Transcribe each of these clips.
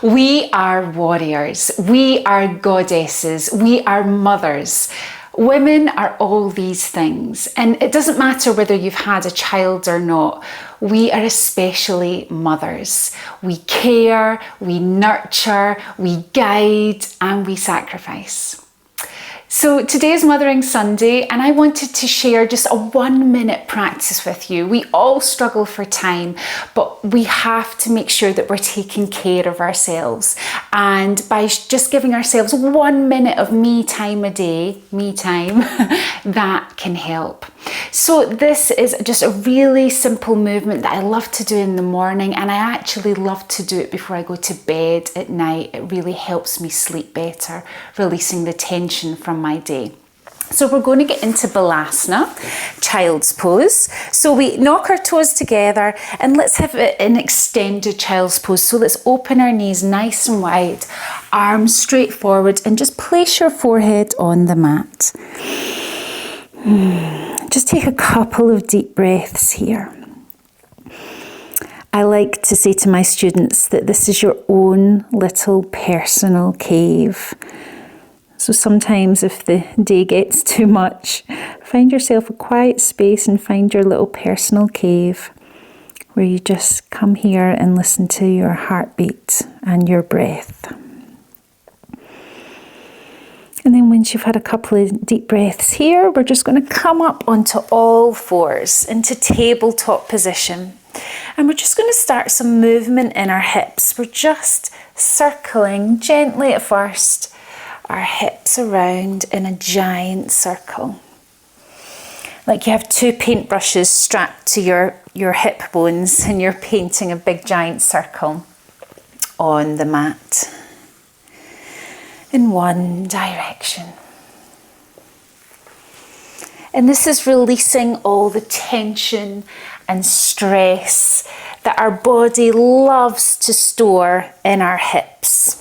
We are warriors, we are goddesses, we are mothers. Women are all these things, and it doesn't matter whether you've had a child or not. We are especially mothers. We care, we nurture, we guide, and we sacrifice. So today's Mothering Sunday, and I wanted to share just a 1-minute practice with you. We all struggle for time, but we have to make sure that we're taking care of ourselves. And by just giving ourselves 1 minute of me time a day, me time, that can help. So this is just a really simple movement that I love to do in the morning, and I actually love to do it before I go to bed at night. It really helps me sleep better, releasing the tension from my day. So we're going to get into Balasana, child's pose. So we knock our toes together and let's have an extended child's pose. So let's open our knees nice and wide, arms straight forward, and just place your forehead on the mat. Just take a couple of deep breaths here. I like to say to my students that this is your own little personal cave. So sometimes if the day gets too much, find yourself a quiet space and find your little personal cave where you just come here and listen to your heartbeat and your breath. And then once you've had a couple of deep breaths here, we're just going to come up onto all fours into tabletop position. And we're just going to start some movement in our hips. We're just circling gently at first, our hips around in a giant circle. Like you have 2 paintbrushes strapped to your hip bones and you're painting a big giant circle on the mat in one direction. And this is releasing all the tension and stress that our body loves to store in our hips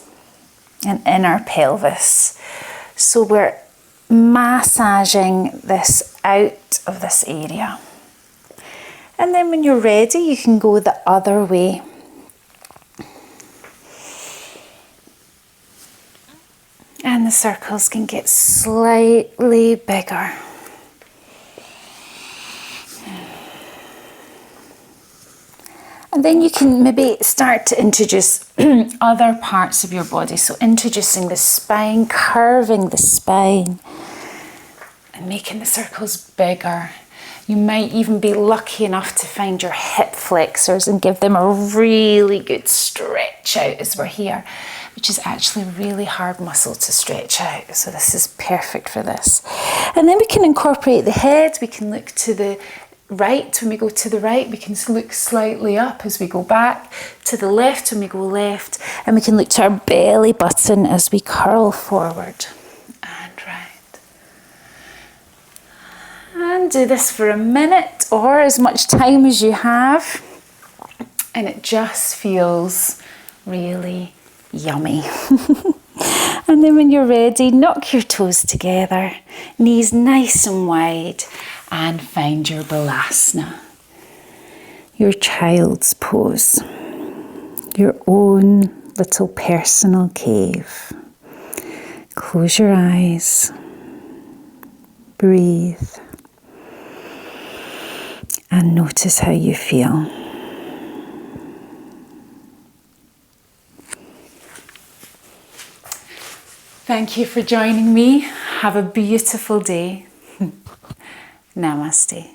and in our pelvis. So we're massaging this out of this area. And then when you're ready, you can go the other way. And the circles can get slightly bigger. And then you can maybe start to introduce other parts of your body. So introducing the spine, curving the spine, and making the circles bigger. You might even be lucky enough to find your hip flexors and give them a really good stretch out as we're here, which is actually a really hard muscle to stretch out. So this is perfect for this. And then we can incorporate the head. We can look to the right when we go to the right. We can look slightly up as we go back, to the left when we go left, and we can look to our belly button as we curl forward and right. And do this for a minute or as much time as you have, and it just feels really yummy. And then when you're ready, knock your toes together, knees nice and wide, and find your Balasana, your child's pose, your own little personal cave. Close your eyes, breathe, and notice how you feel. Thank you for joining me. Have a beautiful day. Namaste.